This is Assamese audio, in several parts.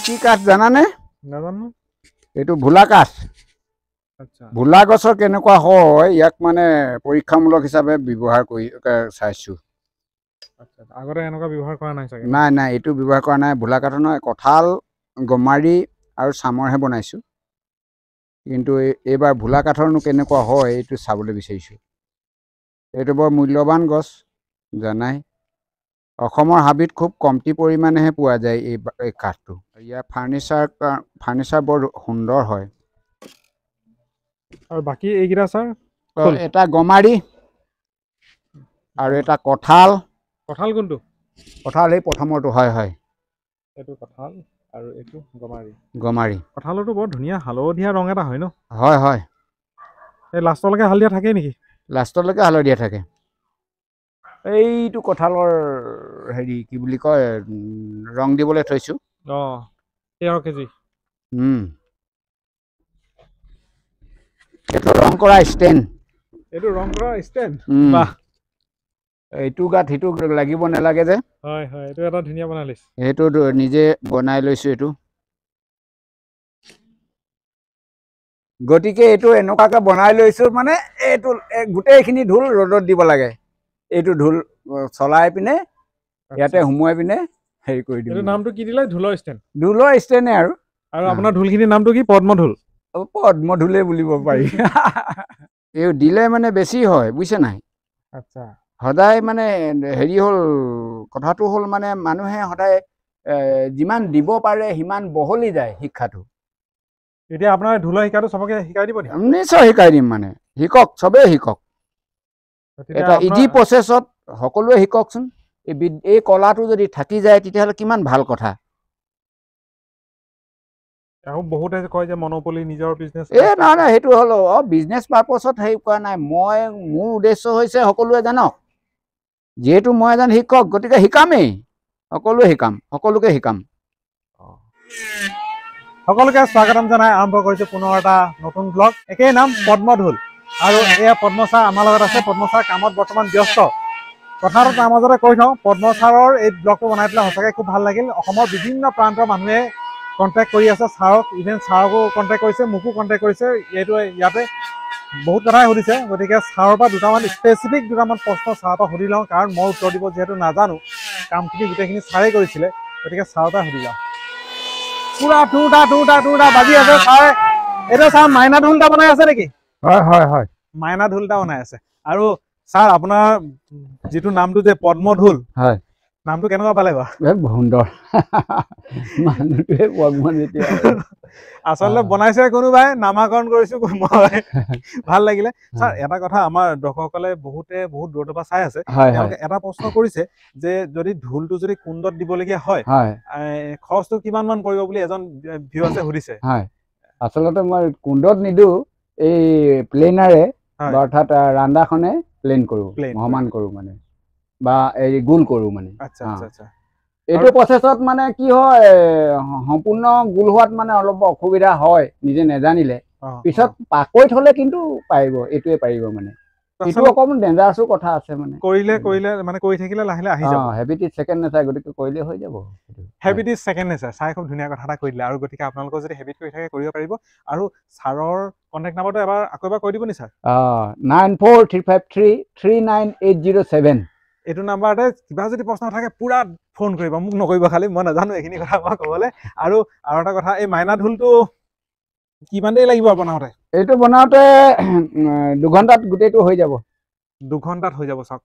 কি কাঠ জানানে? নাজানো। এইটো ভোলা কাঠ। আচ্ছা। ভোলা গছৰ কেনেকুৱা হয় ইয়াক মানে পৰীক্ষামূলক হিচাপে ব্যৱহাৰ কৰি চাইছো। আচ্ছা, আগতে এনেকুৱা ব্যৱহাৰ কৰা নাই চাগে? নাই নাই, এইটো ব্যৱহাৰ কৰা নাই। ভোলা কাঠৰ নহয়, কঁঠাল, গমাৰি আৰু চামৰহে বনাইছো। কিন্তু এইবাৰ ভোলা কাঠৰনো কেনেকুৱা হয় এইটো চাবলৈ বিচাৰিছো। এইটো বৰ মূল্যৱান গছ জানাই। অসমৰ হাবিত খুব কমটি পৰিমাণেহে পোৱা যায় এই কাঠটো। ইয়াৰ ফাৰ্নিচাৰ বৰ সুন্দৰ হয়। আৰু বাকী এইকেইটা ছাৰ? এটা গমাৰি আৰু এটা কঁঠাল। কঁঠাল কোনটো? কঁঠাল এই প্ৰথমৰটো। হয় হয়, এইটো কঁঠাল আৰু এইটো গমাৰি। গমাৰি। কঁঠালতো বৰ ধুনীয়া হালধীয়া ৰং এটা হয় ন? হয় হয়। এই লাষ্টলৈকে হালধীয়া থাকেই নেকি? লাষ্টলৈকে হালধীয়া থাকে। এইটো কঁঠালৰ হেৰি কি বুলি কয়, ৰং দিবলৈ থৈছো। 13 কেজি। এইটো ৰং কৰা ষ্টেণ্ড। এইটো ৰং কৰা ষ্টেণ্ড? বাহ। এইটো গাত সিটো লাগিব নালাগে যে। হয় হয়, এইটো এটা ধুনীয়া বনাই লৈছে। সেইটো নিজে বনাই লৈছো এইটো। গতিকে এইটো এনেকুৱাকে বনাই লৈছো মানে এইটো গোটেইখিনি ঢোল ৰ'দত দিব লাগে। এইটো ঢোল চলাই পিনে ইয়াতে সুমুৱাই পিনে হেৰি কৰি দিম। এইটো নামটো কি দিলে? ঢোলৰ ষ্টেণ্ড? ঢোলৰ ষ্টেণ্ডে আৰু আপোনাৰ ঢোলখিনিৰ নামটো কি? পদ্মঢোল? পদ্মঢোলে বুলিব পাৰি। এই দিলে মানে বেছি হয়, বুজিছে নাই? আচ্ছা। সদায় মানে হেৰি হ'ল, কথাটো হ'ল মানে মানুহে সদায় যিমান দিব পাৰে সিমান বহলি যায় শিক্ষাটো। এতিয়া আপোনাৰ ঢোলৰ শিকাটো চবকে শিকাই দিব নেকি? নিশ্চয় শিকাই দিম। মানে শিকক, চবেই শিকক। এটা ইজি প্ৰচেছত সকলোৱে শিককচোন। এই কলাটো যদি থাকি যায় তেতিয়াহ'লে কিমান ভাল কথা। আকৌ বহুতে কয় যে মনোপলি নিজৰ বিজনেছ। নহয় নহয়, সেইটো হ'ল বিজনেছ পাৰপছত হেৰি কৰা নাই। মোৰ উদ্দেশ্য হৈছে সকলোৱে জানক। যিহেতু মই এজন শিক্ষক, গতিকে শিকামেই। সকলোৱে শিকাম, সকলোকে শিকাম। সকলোকে স্বাগতম জনাই আৰম্ভ কৰিছো পুনৰ এটা নতুন ব্লগ। একেই নাম, পদ্মঢোল। আৰু এয়া পদ্ম ছাৰ আমাৰ লগত আছে। পদ্ম ছাৰ কামত বৰ্তমান ব্যস্ত। কথা এটা তাৰ মাজতে কৈ থওঁ, পদ্ম ছাৰৰ এই ব্লগটো বনাই পেলাই সঁচাকৈ খুব ভাল লাগিল। অসমৰ বিভিন্ন প্ৰান্তৰ মানুহে কণ্টেক্ট কৰি আছে ছাৰক। ইভেন ছাৰকো কণ্টেক্ট কৰিছে, মোকো কণ্টেক্ট কৰিছে। ইয়াতে বহুত কথাই সুধিছে। গতিকে ছাৰৰ পৰা স্পেচিফিক দুটামান প্ৰশ্ন ছাৰৰ পৰা সুধি লওঁ, কাৰণ মই উত্তৰ দিব যিহেতু নাজানো। কামখিনি গোটেইখিনি ছাৰে কৰিছিলে, গতিকে ছাৰৰ পৰা সুধি লওঁ। পুৰা টুটা বাজি আছে। ছাৰ, এইটো ছাৰ মাইনা ঢোল এটা বনাই আছে নেকি? হয় হয় হয়, মাইনা ঢোল এটা বনাই আছে। আৰু ছাৰ, আপোনাৰ যিটো নামটো যে পদ্মঢোল, হয়, নামটো কেনেকুৱা পালে বাৰু? সুন্দৰ। মানুহটোৱে পদ্ম যেতিয়া আচলতে বনাইছে কোনোবাই, নামাকৰণ কৰিছো মই। ভাল লাগিলে। ছাৰ, এটা কথা, আমাৰ দৰ্শকসকলে বহুত দূৰৰ পৰা চাই আছে। তেওঁলোকে এটা প্ৰশ্ন কৰিছে যে যদি ঢোলটো যদি কুণ্ডত দিবলগীয়া হয়, খৰচটো কিমান মান পৰিব বুলি এজন ভিউৱাৰ্ছে সুধিছে। হয়, আচলতে মই কুণ্ডত নিদো, এই প্লেনাৰে, অৰ্থাৎ ৰান্দাখনে প্লেন কৰো, সমান কৰো মানে, বা এই গোল কৰো মানে। আচ্ছা আচ্ছা আচ্ছা। এইটো প্ৰচেছত মানে কি হয়, সম্পূৰ্ণ গোল হোৱাত মানে অলপ অসুবিধা হয়, নিজে নেজানিলে। পিছত পাকৈত হলে কিন্তু পাৰিব, এইটোৱে পাৰিব মানে। এইটো অকণমান ডেঞ্জাৰাছো কথা আছে মানে। কৰিলে মানে কৰি থাকিলে লাহে লাহে আহি যাব। হেবিট ইজ ছেকেণ্ড নেচাৰ, গতিকে কৰিলে হৈ যাব। Habit is second nature. ছাৰে খুব ধুনীয়া কথা এটা কৈ দিলে। আৰু গতিকে আপোনালোকৰ যদি হেবিট কৰি থাকে, কৰিব পাৰিব। আৰু ছাৰৰ কণ্টেক্ট নাম্বাৰটো আকৌ এবাৰ কৈ দিব নি ছাৰ? 9435339807। এইটো নাম্বাৰতে কিবা যদি প্ৰশ্ন থাকে পুৰা ফোন কৰিব, মোক নকৰিব খালি। মই নাজানো এইখিনি কথা মই ক'বলৈ। আৰু এটা কথা, এই মাইনা ঢোলটো কিমান দেৰি লাগিব বনাওঁতে? এইটো বনাওঁতে 2 ঘণ্টাত গোটেইটো হৈ যাব। 2 ঘণ্টাত হৈ যাব। চাওক,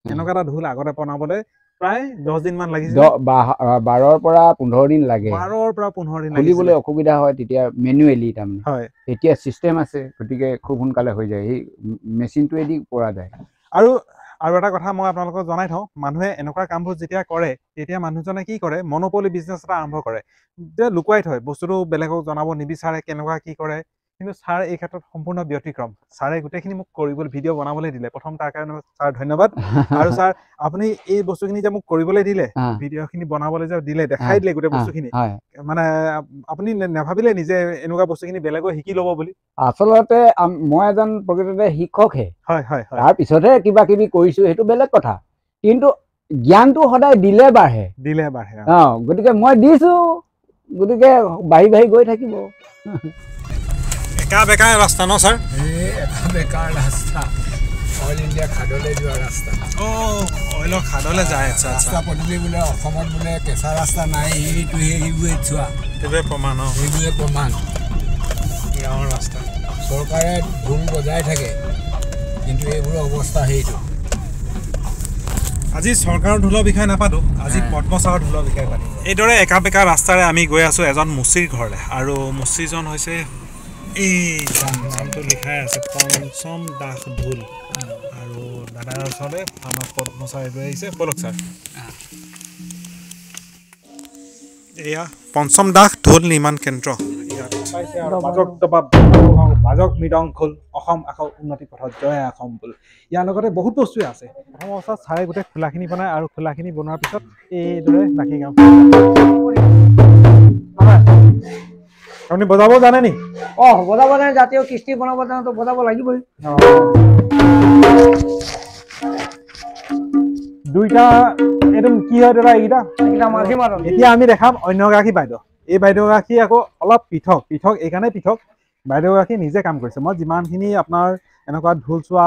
এনেকুৱা এটা ঢোল আগতে বনাবলৈ প্ৰায় 10 দিন মান লাগিছিল। 12ৰ পৰা 15 দিন লাগে। 12ৰ পৰা 15 দিন খুলিবলৈ অসুবিধা হয় তেতিয়া, মেনুৱেলি তাৰমানে। হয়, এতিয়া চিষ্টেম আছে, গতিকে খুব সোনকালে হৈ যায়। সেই মেচিনটোৱেদি পৰা যায়। আৰু আৰু এটা কথা মই আপোনালোকক জনাই থওঁ, মানুহে এনেকুৱা কামবোৰ যেতিয়া কৰে তেতিয়া মানুহজনে কি কৰে, মনোপলি বিজনেছ এটা আৰম্ভ কৰে, যে লুকুৱাই থয় বস্তুটো, বেলেগক জনাব নিবিচাৰে কেনেকুৱা কি কৰে। কিন্তু ছাৰ এই ক্ষেত্ৰত সম্পূৰ্ণ ব্যতিক্ৰম। ছাৰে গোটেইখিনি মোক কৰিবলৈ ভিডিঅ' বনাবলৈ দিলে, প্ৰথম তাৰ কাৰণে ছাৰ ধন্যবাদ। আৰু ছাৰ আপুনি এই বস্তুখিনি যে মোক কৰিবলৈ দিলে, ভিডিঅ'খিনি বনাবলৈ যে দিলে, দেখাই দিলে গোটেই বস্তুখিনি, মানে আপুনি নাভাবিলে নিজে এনেকুৱা বস্তুখিনি বেলেগো শিকি ল'ব বুলি? আচলতে মই এজন প্ৰকৃততে শিক্ষকহে, হয় হয় হয়, তাৰ পিছতহে কিবা কিবি কৰিছো, সেইটো বেলেগ কথা। কিন্তু জ্ঞানটো সদায় দিলে বাঢ়ে, গতিকে মই দিছো, গতিকে বাঢ়ি বাঢ়ি গৈ থাকিব। একা বেকা ৰাস্তা ন ছাৰ? এটা বেকাৰ ৰাস্তা, অইল ইণ্ডিয়া খাদলৈ যোৱা ৰাস্তা। অইলৰ খাদলৈ যায়। আচ্ছা ৰাস্তা পদূলি বোলে অসমত বোলে কেঁচা ৰাস্তা নাই, সেইবোৰে চোৱা, সেইবোৰে প্ৰমাণ। সেইবোৰে প্ৰমাণ। গাঁৱৰ ৰাস্তা চৰকাৰে ঢোল বজাই থাকে, কিন্তু এইবোৰৰ অৱস্থা সেইটো। আজি চৰকাৰৰ ঢোলৰ বিষয়ে নাপাতো, আজি পদ্মচাৰৰ ঢোলৰ বিষয়ে পাতিম। এইদৰে একা বেকা ৰাস্তাৰে আমি গৈ আছো এজন মুচিৰ ঘৰলৈ, আৰু মুচিজন হৈছে এই নামটো লিখাই আছে পঞ্চম দাস ঢোল। আৰু দাদাৰ ওচৰতে আমাৰ পদ্মচাৰ লৈ আহিছে, বলক ছাৰ। এয়া পঞ্চম দাস ঢোল নিৰ্মাণ কেন্দ্ৰ। বাজক মৃদং খোল, অসম আখৰ উন্নতি পথত জয় অসম বোল। ইয়াৰ লগতে বহুত বস্তুৱে আছে। প্ৰথম অৱস্থাত ছাৰে গোটেই খোলাখিনি বনায়, আৰু খোলাখিনি বনোৱাৰ পিছত এইদৰে বাকী কাম। আপুনি বজাব জানে নি? বজাব জানে, জাতীয় কৃষ্টি বনাব জানে, বজাব লাগিবই। দুইটা এইটো কি হয় দাদা, এইকেইটা মাঝি মাৰণ। এতিয়া আমি দেখাম অন্য এগৰাকী বাইদেউ। এই বাইদেউগৰাকী আকৌ অলপ পৃথক, এইকাৰণে পৃথক, বাইদেউগৰাকী নিজে কাম কৰিছে। মই যিমানখিনি আপোনাৰ এনেকুৱা ঢোল চোৱা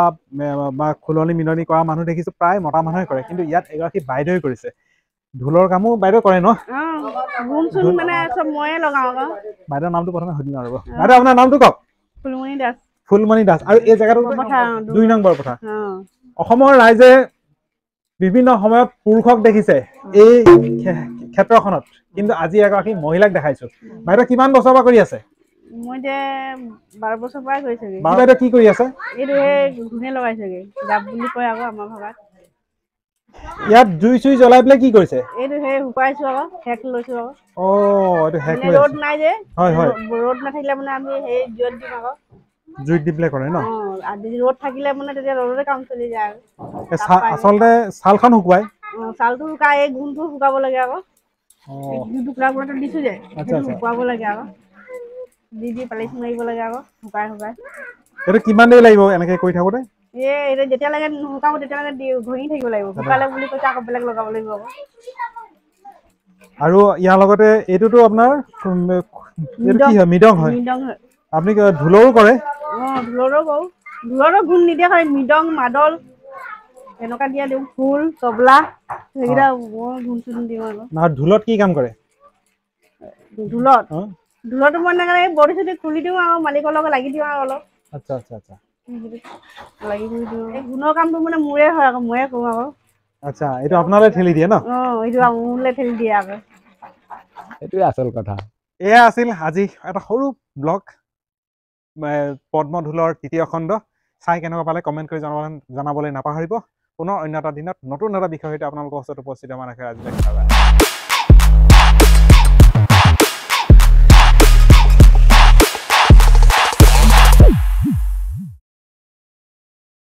বা খুলনি মিলনি কৰা মানুহ দেখিছো, প্ৰায় মতা মানুহে কৰে, কিন্তু ইয়াত এগৰাকী বাইদেউৱে কৰিছে। ঢোলৰ কামো বাইদেউ কৰে ন? বাইদেউৰ নামটো প্ৰথমে সুধিম আৰু। বাইদেউ আপোনাৰ নামটো কওক। ফুলমণি দাস। আৰু এই জেগাটো 2 নং বৰপথাৰ। অসমৰ ৰাইজে বিভিন্ন সময়ত পুৰুষক দেখিছে এই ক্ষেত্ৰখনত, কিন্তু আজি এগৰাকী মহিলাক দেখাইছো। বাইদেউ কিমান বছৰৰ পৰা কৰি আছে? মই 12 বছৰ পৰাই কৰিছোগে। বাইদেউ কি কৰি আছে? এইটো ঘূনে লগাইছেগে, জাপ বুলি কয় আকৌ আমাৰ ভাষাত। ইয়াত জুই চুই জ্বলাই পেলাই কি কৰিছে? এইটো শুকাইছো আকৌ, হেক লৈছো আকৌ। এইটো হেক লৈ ৰ'দ নাই যে, হয় হয়, ৰ'দ নাথাকিলে মানে আমি জুইত দিম আকৌ। জুইত দি পেলাই কৰে ন? আজি ৰ'দ থাকিলে মানে তেতিয়া ৰ'দতে কাম চলি যায়। আচলতে ছালখন শুকুৱাই, ছালটো শুকাই, এই ঘূনটো শুকাব লাগে আকৌ। টুকুৰা দিছো যে, শুকুৱাব লাগে আকৌ। দি পালিচ মাৰিব লাগে আকৌ, শুকাই। এইটো কিমান দেৰি লাগিব এনেকে কৰি থাকোতে? এতিয়া যেতিয়ালৈকে নুশুকাব তেতিয়ালৈকে ঘঁহি থাকিব লাগিব। শুকালে বুলি কৈছে আকৌ বেলেগ লগাব লাগিব আকৌ। আৰু ইয়াৰ লগতে এইটোতো আপোনাৰ কি হয়? মৃদং হয়। আপুনি ঢোলৰো কৰে? ঢোলৰো কৰো। ঢোলৰো ঘূন নিদিয়া হয়, মৃদং, মাদল এনেকুৱা দিয়া দিওঁ, খোল, তবলা সেইকেইটা মই ঘূন চূন দিওঁ আৰু। ঢোলত কি কাম কৰে? ঢোলতো মই এনেকৈ বডি চডি খুলি দিওঁ আৰু মালিকৰ লগত লাগি দিওঁ আৰু অলপ। আচ্ছা। লাগি দিওঁ। এই ঘূনৰ কামটো মানে মোৰে হয় আকৌ, ময়ে কৰো আকৌ। আচ্ছা, এইটো আপোনালৈ ঠেলি দিয়ে ন? এইটো মোলৈ ঠেলি দিয়ে আকৌ। সেইটোৱে আচল কথা। এয়া আছিল আজি এটা সৰু ব্লগ, পদ্ম ঢোলৰ 3য় খণ্ড। চাই কেনেকুৱা পালে কমেণ্ট কৰি জনাবলৈ নাপাহৰিব। পুনৰ অন্য এটা দিনত নতুন এটা বিষয়ৰ সৈতে আপোনালোকৰ ওচৰত উপস্থিত হোৱাৰ আশা আজিলৈ।